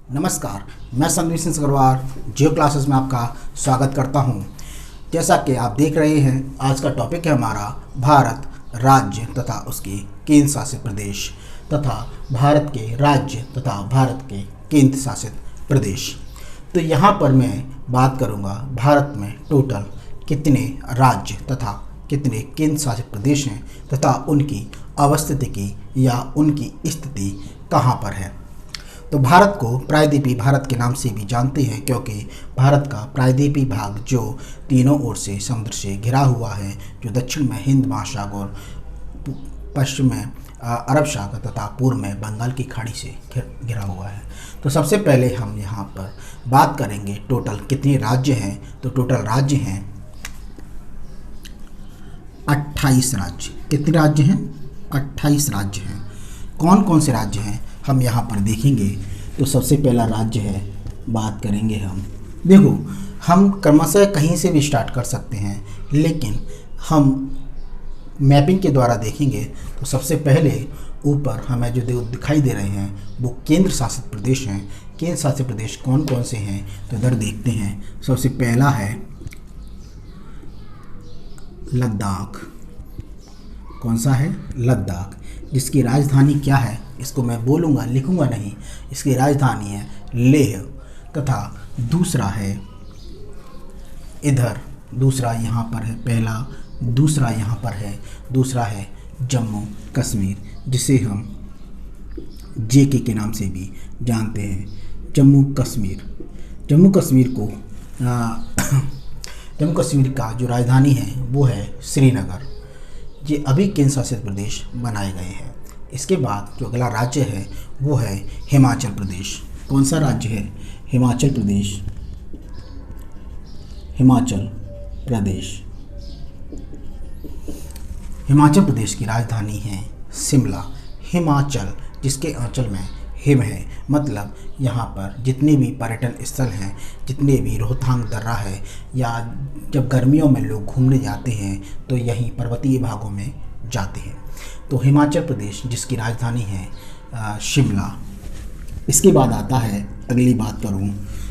नमस्कार, मैं संदीप सिंह अग्रवाल जियो क्लासेस में आपका स्वागत करता हूं। जैसा कि आप देख रहे हैं, आज का टॉपिक है हमारा भारत राज्य तथा उसके केंद्र शासित प्रदेश तथा भारत के राज्य तथा भारत के केंद्र शासित प्रदेश। तो यहाँ पर मैं बात करूँगा भारत में टोटल कितने राज्य तथा कितने केंद्र शासित प्रदेश हैं तथा उनकी अवस्थिति की या उनकी स्थिति कहाँ पर है। तो भारत को प्रायद्वीपीय भारत के नाम से भी जानते हैं, क्योंकि भारत का प्रायद्वीपीय भाग जो तीनों ओर से समुद्र से घिरा हुआ है, जो दक्षिण में हिंद महासागर, पश्चिम में अरब सागर तथा पूर्व में बंगाल की खाड़ी से घिरा हुआ है। तो सबसे पहले हम यहाँ पर बात करेंगे टोटल कितने राज्य हैं। तो टोटल राज्य हैं 28 राज्य। कितने राज्य हैं? 28 राज्य हैं। कौन कौन से राज्य हैं हम यहाँ पर देखेंगे। तो सबसे पहला राज्य है, बात करेंगे हम। देखो, हम क्रमशः कहीं से भी स्टार्ट कर सकते हैं, लेकिन हम मैपिंग के द्वारा देखेंगे। तो सबसे पहले ऊपर हमें जो दिखाई दे रहे हैं वो केंद्र शासित प्रदेश हैं। केंद्र शासित प्रदेश कौन कौन से हैं तो इधर देखते हैं। सबसे पहला है लद्दाख। कौन सा है? लद्दाख, जिसकी राजधानी क्या है इसको मैं बोलूँगा, लिखूँगा नहीं। इसकी राजधानी है लेह। तथा दूसरा है इधर, दूसरा यहाँ पर है पहला, दूसरा यहाँ पर है, दूसरा है जम्मू कश्मीर, जिसे हम जेके के नाम से भी जानते हैं। जम्मू कश्मीर। जम्मू कश्मीर को जम्मू कश्मीर का जो राजधानी है वो है श्रीनगर। ये अभी केंद्र शासित प्रदेश बनाए गए हैं। इसके बाद जो अगला राज्य है वो है हिमाचल प्रदेश। कौन सा राज्य है? हिमाचल प्रदेश। हिमाचल प्रदेश। हिमाचल प्रदेश की राजधानी है शिमला। हिमाचल, जिसके आंचल में हिम है, मतलब यहाँ पर जितने भी पर्यटन स्थल हैं, जितने भी रोहतांग दर्रा है, या जब गर्मियों में लोग घूमने जाते हैं तो यहीं पर्वतीय भागों में जाते हैं। तो हिमाचल प्रदेश, जिसकी राजधानी है शिमला। इसके बाद आता है, अगली बात करूँ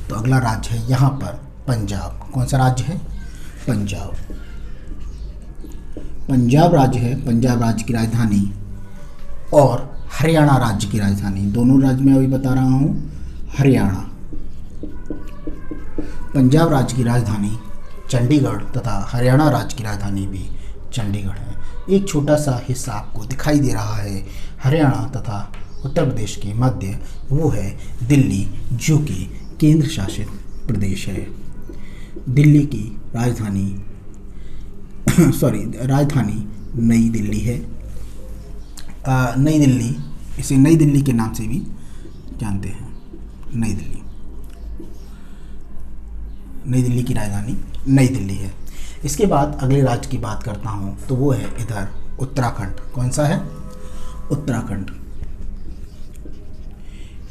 तो अगला राज्य है यहाँ पर पंजाब। कौन सा राज्य है? पंजाब। पंजाब राज्य है, पंजाब राज्य की राजधानी, और हरियाणा राज्य की राजधानी। दोनों राज्य मैं अभी बता रहा हूँ। हरियाणा। पंजाब राज्य की राजधानी चंडीगढ़ तथा हरियाणा राज्य की राजधानी भी चंडीगढ़ है। एक छोटा सा हिस्सा आपको दिखाई दे रहा है हरियाणा तथा उत्तर प्रदेश के मध्य, वो है दिल्ली, जो कि केंद्र शासित प्रदेश है। दिल्ली की राजधानी राजधानी नई दिल्ली है। नई दिल्ली, इसे नई दिल्ली के नाम से भी जानते हैं। नई दिल्ली, नई दिल्ली की राजधानी नई दिल्ली है। इसके बाद अगले राज्य की बात करता हूँ तो वो है इधर उत्तराखंड। कौन सा है? उत्तराखंड।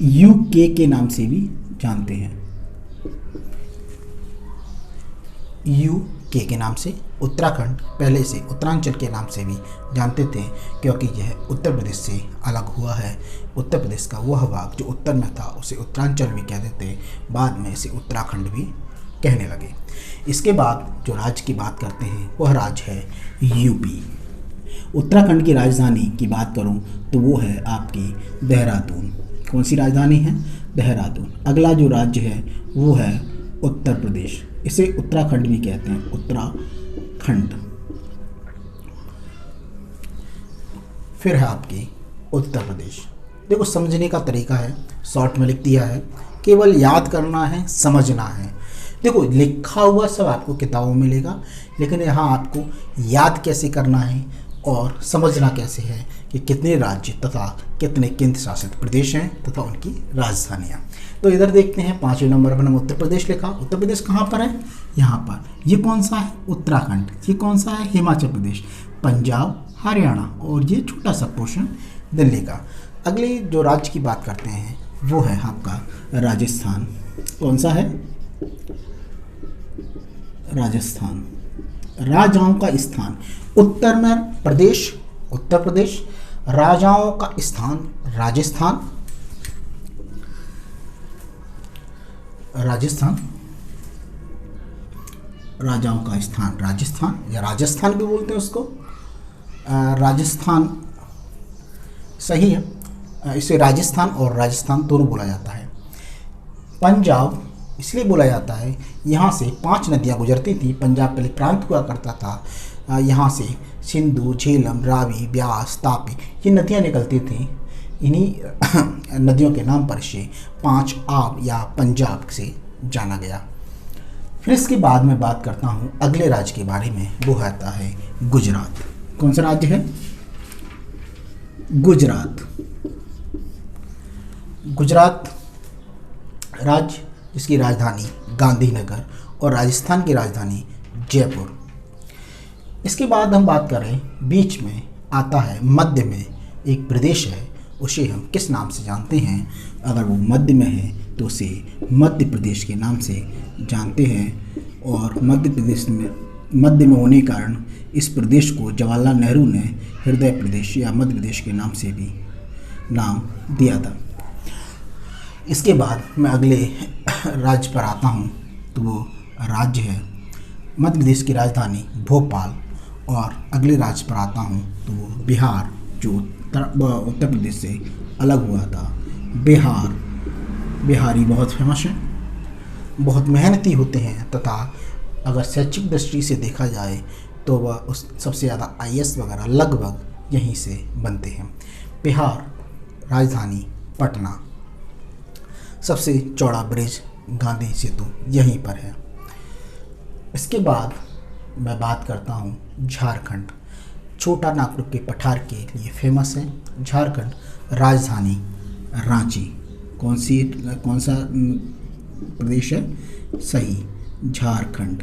यूके के नाम से भी जानते हैं। यूके के नाम से उत्तराखंड पहले से उत्तरांचल के नाम से भी जानते थे, क्योंकि यह उत्तर प्रदेश से अलग हुआ है। उत्तर प्रदेश का वह भाग जो उत्तर में था उसे उत्तरांचल भी कहते थे, बाद में इसे उत्तराखंड भी कहने लगे। इसके बाद जो राज्य की बात करते हैं वह राज्य है यूपी। उत्तराखंड की राजधानी की बात करूं तो वो है आपकी देहरादून। कौन सी राजधानी है? देहरादून। अगला जो राज्य है वो है उत्तर प्रदेश, इसे उत्तराखंड भी कहते हैं। उत्तराखंड। फिर है आपकी उत्तर प्रदेश। देखो, समझने का तरीका है, शॉर्ट में लिख दिया है, केवल याद करना है, समझना है। देखो, लिखा हुआ सब आपको किताबों में मिलेगा, लेकिन यहाँ आपको याद कैसे करना है और समझना कैसे है कि कितने राज्य तथा कितने केंद्र शासित प्रदेश हैं तथा उनकी राजधानियाँ। तो इधर देखते हैं 5वें नंबर पर हम उत्तर प्रदेश लिखा। उत्तर प्रदेश कहाँ पर है? यहाँ पर। ये कौन सा है? उत्तराखंड। ये कौन सा है? हिमाचल प्रदेश। पंजाब, हरियाणा, और ये छोटा सा पोर्शन दिल्ली का। अगले जो राज्य की बात करते हैं वो है आपका राजस्थान। कौन सा है? राजस्थान। राजाओं का स्थान। उत्तर में प्रदेश उत्तर प्रदेश, राजाओं का स्थान राजस्थान। राजस्थान, राजाओं का स्थान राजस्थान या राजस्थान भी बोलते हैं उसको। राजस्थान सही है। इसे राजस्थान और राजस्थान दोनों बोला जाता है। पंजाब इसलिए बोला जाता है, यहाँ से 5 नदियाँ गुजरती थी। पंजाब पहले प्रांत हुआ करता था। यहाँ से सिंधु, झेलम, रावी, ब्यास, तापी ये नदियाँ निकलती थी। इन्हीं नदियों के नाम पर इसे 5 आब या पंजाब से जाना गया। फिर इसके बाद मैं बात करता हूँ अगले राज्य के बारे में, वो आता है गुजरात। कौन सा राज्य है? गुजरात। गुजरात राज्य, इसकी राजधानी गांधीनगर और राजस्थान की राजधानी जयपुर। इसके बाद हम बात करें, बीच में आता है, मध्य में एक प्रदेश है, उसे हम किस नाम से जानते हैं? अगर वो मध्य में है तो उसे मध्य प्रदेश के नाम से जानते हैं। और मध्य प्रदेश में, मध्य में होने के कारण इस प्रदेश को जवाहरलाल नेहरू ने हृदय प्रदेश या मध्य प्रदेश के नाम से भी नाम दिया था। इसके बाद मैं अगले राज्य पर आता हूँ, तो वो राज्य है मध्य प्रदेश की राजधानी भोपाल। और अगले राज्य पर आता हूँ तो वो बिहार, जो उत्तर प्रदेश से अलग हुआ था। बिहार, बिहारी बहुत फेमस है, बहुत मेहनती होते हैं, तथा अगर शैक्षिक दृष्टि से देखा जाए तो वह उस सबसे ज़्यादा IAS वगैरह लगभग यहीं से बनते हैं। बिहार, राजधानी पटना, सबसे चौड़ा ब्रिज गांधी सेतु यहीं पर है। इसके बाद मैं बात करता हूँ झारखंड। छोटा नागपुर के पठार के लिए फेमस है झारखंड। राजधानी रांची। कौन सा प्रदेश है? सही, झारखंड।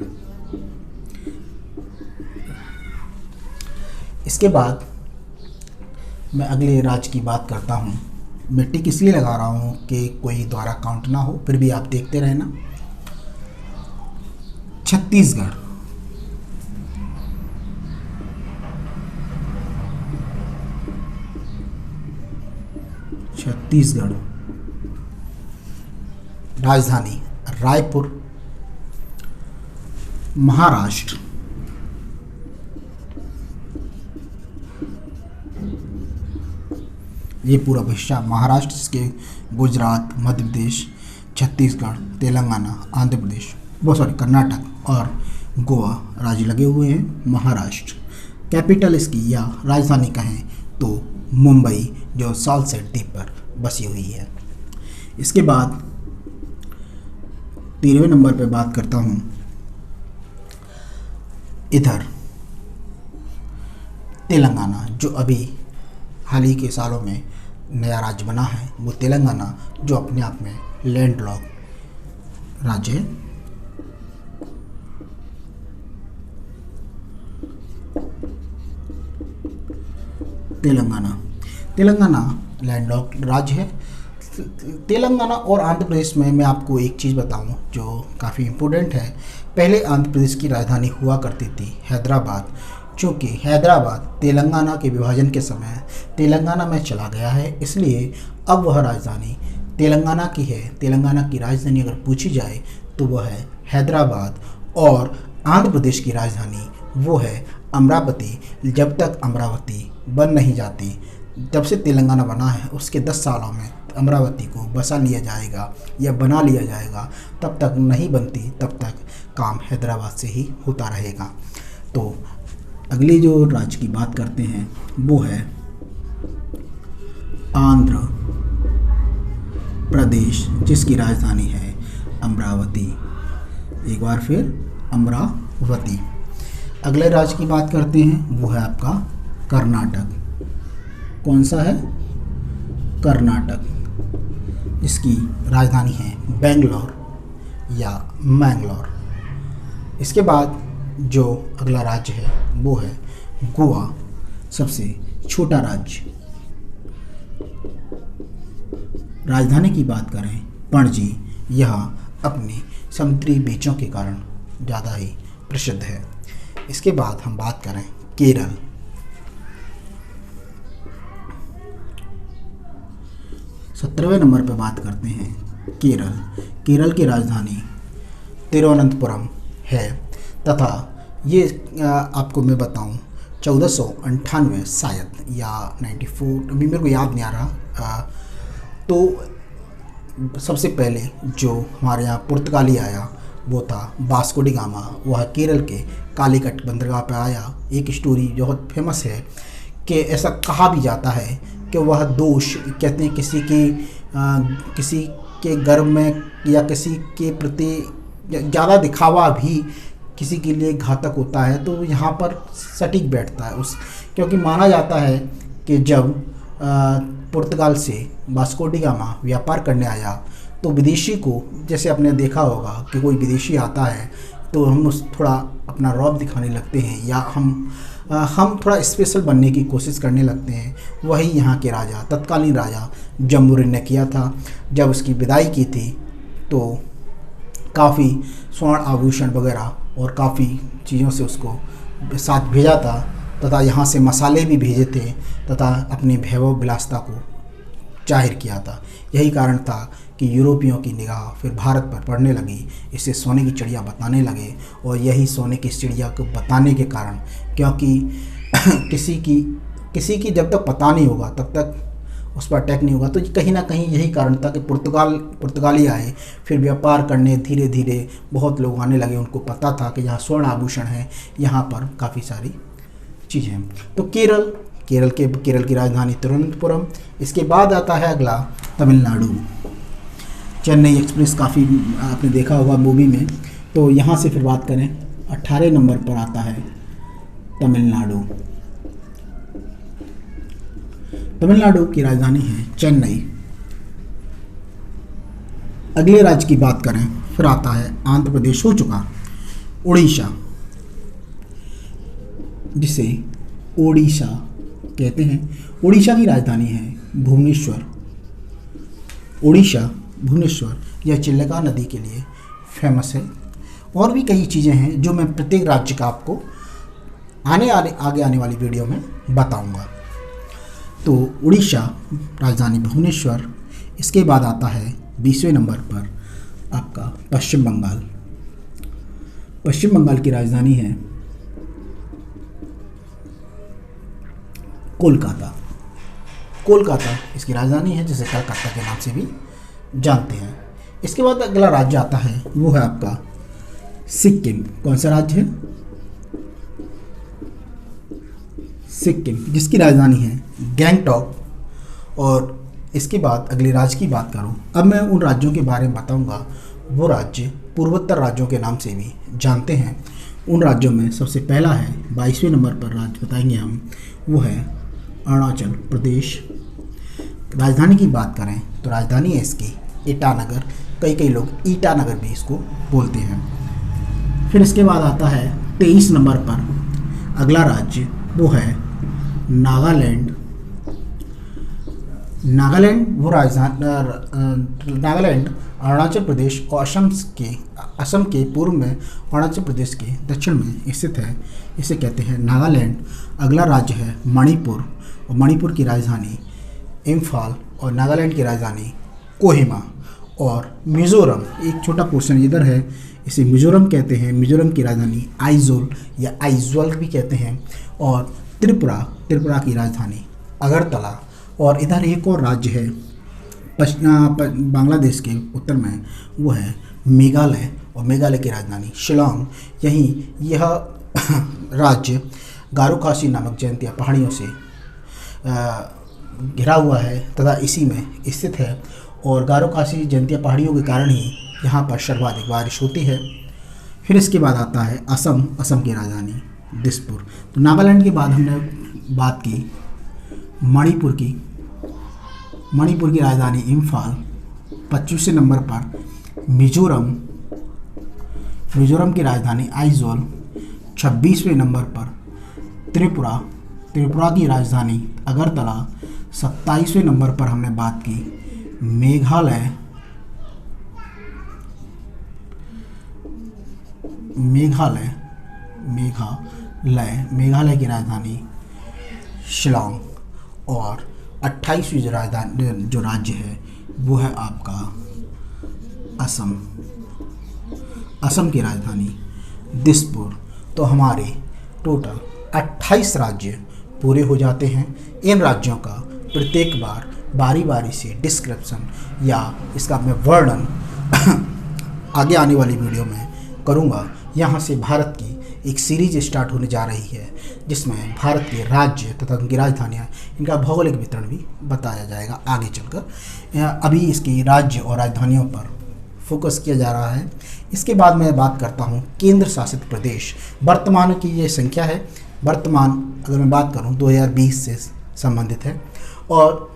इसके बाद मैं अगले राज्य की बात करता हूँ। मैं टिक इसलिए लगा रहा हूँ कि कोई द्वारा काउंट ना हो, फिर भी आप देखते रहना। छत्तीसगढ़। छत्तीसगढ़, राजधानी रायपुर। महाराष्ट्र। ये पूरा हिस्सा महाराष्ट्र, जिसके गुजरात, मध्य प्रदेश, छत्तीसगढ़, तेलंगाना, आंध्र प्रदेश, कर्नाटक और गोवा राज्य लगे हुए हैं। महाराष्ट्र। कैपिटल इसकी या राजधानी कहें तो मुंबई, जो सालसेट द्वीप पर बसी हुई है। इसके बाद 13वें नंबर पर बात करता हूँ, इधर तेलंगाना, जो अभी हाल ही के सालों में नया राज्य बना है, वो तेलंगाना, जो अपने आप में लैंडलॉक राज्य है। तेलंगाना लैंडलॉक राज्य है। तेलंगाना और आंध्र प्रदेश में मैं आपको एक चीज़ बताऊं जो काफ़ी इम्पोर्टेंट है। पहले आंध्र प्रदेश की राजधानी हुआ करती थी हैदराबाद, चूँकि हैदराबाद तेलंगाना के विभाजन के समय तेलंगाना में चला गया है, इसलिए अब वह राजधानी तेलंगाना की है। तेलंगाना की राजधानी अगर पूछी जाए तो वह है हैदराबाद। और आंध्र प्रदेश की राजधानी वो है अमरावती। जब तक अमरावती बन नहीं जाती, जब से तेलंगाना बना है उसके 10 सालों में अमरावती को बसा लिया जाएगा या बना लिया जाएगा, तब तक नहीं बनती, तब तक काम हैदराबाद से ही होता रहेगा। तो अगली जो राज्य की बात करते हैं वो है आंध्र प्रदेश, जिसकी राजधानी है अमरावती। एक बार फिर अमरावती। अगले राज्य की बात करते हैं वो है आपका कर्नाटक। कौन सा है? कर्नाटक। इसकी राजधानी है बेंगलोर या मैंगलोर। इसके बाद जो अगला राज्य है वो है गोवा, सबसे छोटा राज्य। राजधानी की बात करें पणजी, यह अपने समुद्री बीचों के कारण ज़्यादा ही प्रसिद्ध है। इसके बाद हम बात करें केरल। सत्रहवें नंबर पर बात करते हैं केरल। केरल की राजधानी तिरुवनंतपुरम है तथा ये आपको मैं बताऊं 1498 शायद या 94, अभी मेरे को याद नहीं आ रहा। तो सबसे पहले जो हमारे यहाँ पुर्तगाली आया वो था वास्को डी गामा। वह केरल के कालीकट बंदरगाह पर आया। एक स्टोरी जो बहुत फेमस है कि ऐसा कहा भी जाता है कि वह दोष कहते हैं किसी के गर्भ में या किसी के प्रति ज़्यादा दिखावा भी किसी के लिए घातक होता है। तो यहाँ पर सटीक बैठता है क्योंकि माना जाता है कि जब पुर्तगाल से वास्को डी गामा व्यापार करने आया तो विदेशी को, जैसे आपने देखा होगा कि कोई विदेशी आता है तो हम थोड़ा अपना रौब दिखाने लगते हैं या हम थोड़ा स्पेशल बनने की कोशिश करने लगते हैं। वही यहाँ के राजा, तत्कालीन राजा जम्बूरिन ने किया था। जब उसकी विदाई की थी तो काफ़ी स्वर्ण आभूषण वगैरह और काफ़ी चीज़ों से उसको साथ भेजा था तथा यहाँ से मसाले भी भेजे थे तथा अपनी वैभव विलासता को जाहिर किया था। यही कारण था कि यूरोपियों की निगाह फिर भारत पर पड़ने लगी, इसे सोने की चिड़िया बताने लगे। और यही सोने की चिड़िया को बताने के कारण, क्योंकि किसी की जब तक पता नहीं होगा तब तक उस पर अटैक नहीं होगा, तो कहीं ना कहीं यही कारण था कि पुर्तगाली आए, फिर व्यापार करने धीरे धीरे बहुत लोग आने लगे। उनको पता था कि यहाँ स्वर्ण आभूषण है, यहाँ पर काफ़ी सारी चीज़ें हैं। तो केरल की राजधानी तिरुवनंतपुरम। इसके बाद आता है अगला तमिलनाडु। चेन्नई एक्सप्रेस काफ़ी आपने देखा होगा मूवी में। तो यहाँ से फिर बात करें 18 नंबर पर आता है तमिलनाडु। तमिलनाडु की राजधानी है चेन्नई। अगले राज्य की बात करें फिर आता है आंध्र प्रदेश हो चुका, उड़ीसा, जिसे ओडिशा कहते हैं। उड़ीसा की राजधानी है भुवनेश्वर। ओडिशा भुवनेश्वर यह चिल्का नदी के लिए फेमस है। और भी कई चीज़ें हैं जो मैं प्रत्येक राज्य का आपको आगे आने वाली वीडियो में बताऊंगा। तो उड़ीसा राजधानी भुवनेश्वर। इसके बाद आता है 20वें नंबर पर आपका पश्चिम बंगाल। पश्चिम बंगाल की राजधानी है कोलकाता इसकी राजधानी है, जिसे कलकत्ता के नाम से भी जानते हैं। इसके बाद अगला राज्य आता है वो है आपका सिक्किम। कौन सा राज्य है? सिक्किम, जिसकी राजधानी है गैंगटॉक। और इसके बाद अगले राज्य की बात करूं, अब मैं उन राज्यों के बारे में बताऊंगा वो राज्य पूर्वोत्तर राज्यों के नाम से भी जानते हैं। उन राज्यों में सबसे पहला है 22वें नंबर पर राज्य बताएंगे हम, वो है अरुणाचल प्रदेश। राजधानी की बात करें तो राजधानी है इसकी ईटानगर। कई लोग ईटानगर भी इसको बोलते हैं। फिर इसके बाद आता है 23 नंबर पर अगला राज्य, वो है नागालैंड। नागालैंड अरुणाचल प्रदेश और असम के पूर्व में अरुणाचल प्रदेश के दक्षिण में स्थित है। इसे कहते हैं नागालैंड। अगला राज्य है मणिपुर, और मणिपुर की राजधानी इम्फाल और नागालैंड की राजधानी कोहिमा। और मिज़ोरम, एक छोटा पोर्शन इधर है, इसे मिज़ोरम कहते हैं। मिज़ोरम की राजधानी आइजोल या आइजोल भी कहते हैं। और त्रिपुरा की राजधानी अगरतला। और इधर एक और राज्य है बांग्लादेश के उत्तर में, वो है मेघालय। और मेघालय की राजधानी शिलांग। यह राज्य गारो खासी नामक जयंतिया पहाड़ियों से घिरा हुआ है तथा इसी में स्थित है। और गारो खासी जयंतिया पहाड़ियों के कारण ही यहाँ पर सर्वाधिक बारिश होती है। फिर इसके बाद आता है असम की राजधानी दिसपुर। तो नागालैंड के बाद हमने बात की मणिपुर की राजधानी इम्फाल। 25वें नंबर पर मिजोरम की राजधानी आइजोल। 26वें नंबर पर त्रिपुरा की राजधानी अगरतला। 27वें नंबर पर हमने बात की मेघालय की राजधानी शिलांग। और 28वीं जो राज्य है वो है आपका असम। असम की राजधानी दिसपुर। तो हमारे टोटल 28 राज्य पूरे हो जाते हैं। इन राज्यों का प्रत्येक बार बारी बारी से डिस्क्रिप्शन या इसका मैं वर्णन आगे आने वाली वीडियो में करूंगा। यहाँ से भारत की एक सीरीज स्टार्ट होने जा रही है जिसमें भारत के राज्य तथा उनकी राजधानियाँ, इनका भौगोलिक वितरण भी बताया जाएगा आगे चलकर। अभी इसकी राज्य और राजधानियों पर फोकस किया जा रहा है। इसके बाद मैं बात करता हूँ केंद्र शासित प्रदेश। वर्तमान की ये संख्या है, वर्तमान अगर मैं बात करूँ 2020 से संबंधित है। और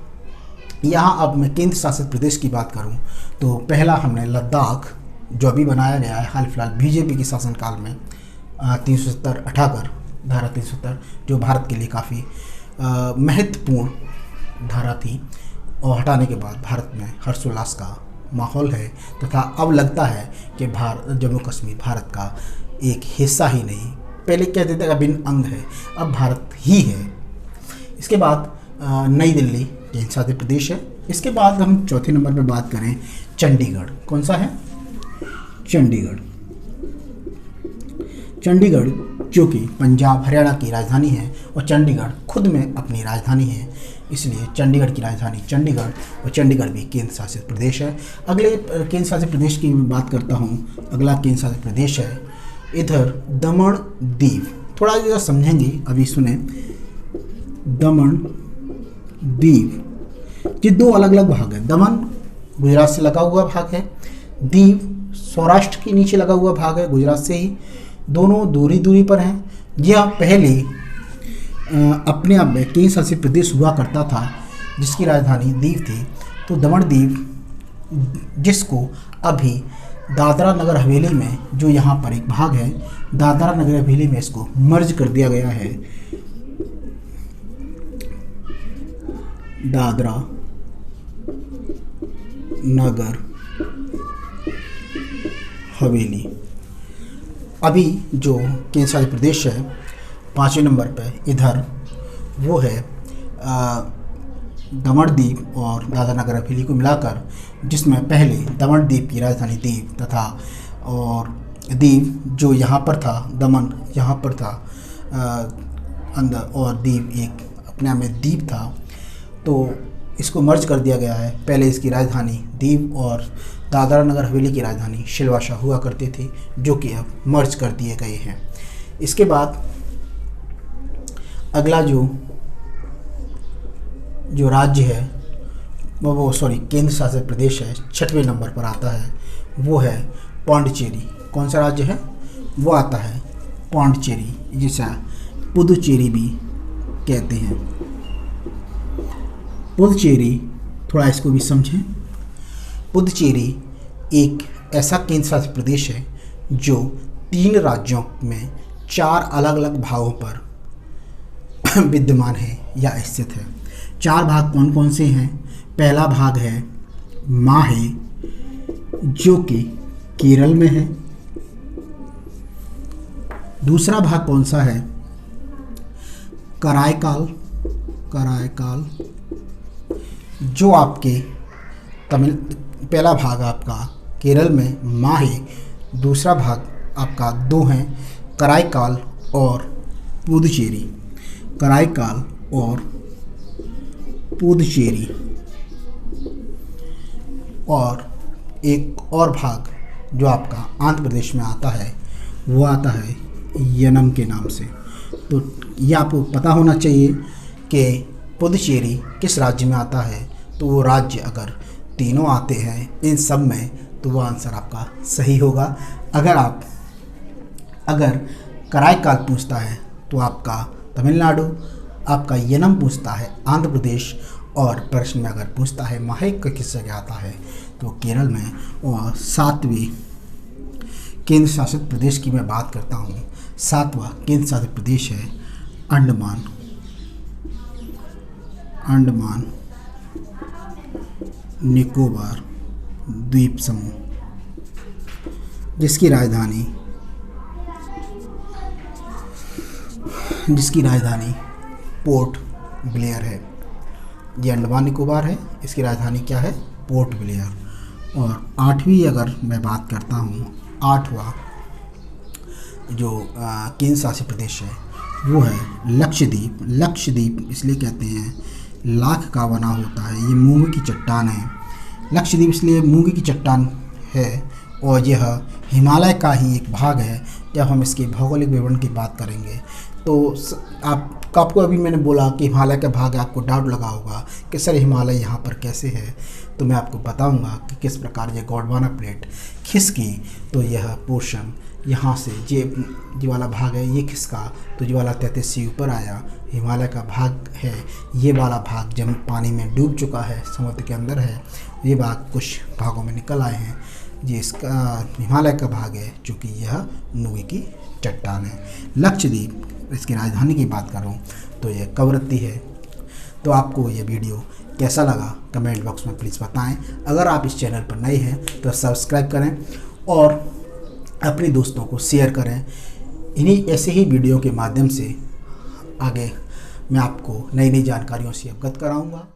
यहाँ अब मैं केंद्र शासित प्रदेश की बात करूँ तो पहला हमने लद्दाख, जो अभी बनाया गया है हाल फिलहाल बीजेपी के शासनकाल में 370 हटाकर धारा 370, जो भारत के लिए काफ़ी महत्वपूर्ण धारा थी, और हटाने के बाद भारत में हर्षोल्लास का माहौल है तथा अब लगता है कि जम्मू कश्मीर भारत का एक हिस्सा ही नहीं, पहले कहते थे अभिन्न अंग है, अब भारत ही है। इसके बाद नई दिल्ली केंद्र शासित प्रदेश है। इसके बाद हम चौथे नंबर पर बात करें चंडीगढ़। कौन सा है? चंडीगढ़। चंडीगढ़ जो कि पंजाब हरियाणा की राजधानी है, और चंडीगढ़ खुद में अपनी राजधानी है, इसलिए चंडीगढ़ की राजधानी चंडीगढ़, और चंडीगढ़ भी केंद्र शासित प्रदेश है। अगले केंद्र शासित प्रदेश की मैं बात करता हूँ। अगला केंद्र शासित प्रदेश है इधर दमन दीव। थोड़ा ज़रा समझेंगे, अभी सुने। दमन दीव, ये दो अलग अलग भाग है। दमन गुजरात से लगा हुआ भाग है, दीव सौराष्ट्र के नीचे लगा हुआ भाग है, गुजरात से ही, दोनों दूरी दूरी पर हैं। यह पहले अपने आप में केंद्र शासित प्रदेश हुआ करता था जिसकी राजधानी दीव थी। तो दमन दीव, जिसको अभी दादरा नगर हवेली में, जो यहाँ पर एक भाग है दादरा नगर हवेली में, इसको मर्ज कर दिया गया है। दादरा नगर हवेली अभी जो केंद्र शासित प्रदेश है 5वें नंबर पे इधर, वो है दमन दीव और दादरा नगर हवेली को मिलाकर, जिसमें पहले दमन दीव की राजधानी दीव तथा, और दीव जो यहाँ पर था, दमन यहाँ पर था अंदर, और दीव एक अपने आप में द्वीप था, तो इसको मर्ज कर दिया गया है। पहले इसकी राजधानी दीव और दादरा नगर हवेली की राजधानी सिलवासा हुआ करते थे, जो कि अब मर्ज कर दिए गए हैं। इसके बाद अगला जो राज्य है वो केंद्र शासित प्रदेश है, 6वें नंबर पर आता है, वो है पांडिचेरी। कौन सा राज्य है? वो आता है पांडिचेरी, जिसे पुदुचेरी भी कहते हैं। पुदुचेरी, थोड़ा इसको भी समझें। पुदुचेरी एक ऐसा केंद्र शासित प्रदेश है जो 3 राज्यों में 4 अलग अलग भागों पर विद्यमान है या स्थित है। 4 भाग कौन कौन से हैं? पहला भाग है माहे, जो कि केरल में है। दूसरा भाग कौन सा है? कराईकाल, जो आपके पहला भाग आपका केरल में माहे, दूसरा भाग आपका 2 हैं कराईकाल और पुदुचेरी। कराईकाल और पुदुचेरी, और एक और भाग जो आपका आंध्र प्रदेश में आता है, वो आता है यनम के नाम से। तो ये आपको पता होना चाहिए कि पुदुचेरी किस राज्य में आता है। तो वो राज्य अगर तीनों आते हैं इन सब में, तो वो आंसर आपका सही होगा। अगर कराईकाल पूछता है तो आपका तमिलनाडु, आपका यनम पूछता है आंध्र प्रदेश, और प्रश्न में अगर पूछता है माहे किस जगह आता है तो केरल में। और 7वें केंद्र शासित प्रदेश की मैं बात करता हूँ। 7वां केंद्र शासित प्रदेश है अंडमान निकोबार द्वीप समूह, जिसकी राजधानी पोर्ट ब्लेयर है। ये अंडमान निकोबार है, इसकी राजधानी क्या है? Port Blair. और आठवीं अगर मैं बात करता हूँ, आठवां जो केंद्र शासित प्रदेश है वो है लक्षद्वीप। लक्षद्वीप इसलिए कहते हैं लाख का बना होता है, ये मूंगे की चट्टान है। लक्षद्वीप इसलिए मूंगे की चट्टान है और यह हिमालय का ही एक भाग है। जब हम इसके भौगोलिक विवरण की बात करेंगे तो आपको अभी मैंने बोला कि हिमालय का भाग है, आपको डाउट लगा होगा कि सर हिमालय यहाँ पर कैसे है, तो मैं आपको बताऊंगा कि किस प्रकार ये गोंडवाना प्लेट खिसकी तो यह पोर्शन यहाँ से ये वाला भाग है, ये खिसका तो ये वाला 33 से ऊपर आया। हिमालय का भाग है, ये वाला भाग जब पानी में डूब चुका है, समुद्र के अंदर है, ये भाग कुछ भागों में निकल आए हैं। ये इसका हिमालय का भाग है, चूँकि यह मूंगे की चट्टान है। लक्षद्वीप इसकी राजधानी की बात करूं तो यह कवरत्ती है। तो आपको ये वीडियो कैसा लगा कमेंट बॉक्स में प्लीज़ बताएं। अगर आप इस चैनल पर नए हैं तो सब्सक्राइब करें और अपने दोस्तों को शेयर करें। इन्हीं ऐसे ही वीडियो के माध्यम से आगे मैं आपको नई नई जानकारियों से अवगत कराऊंगा।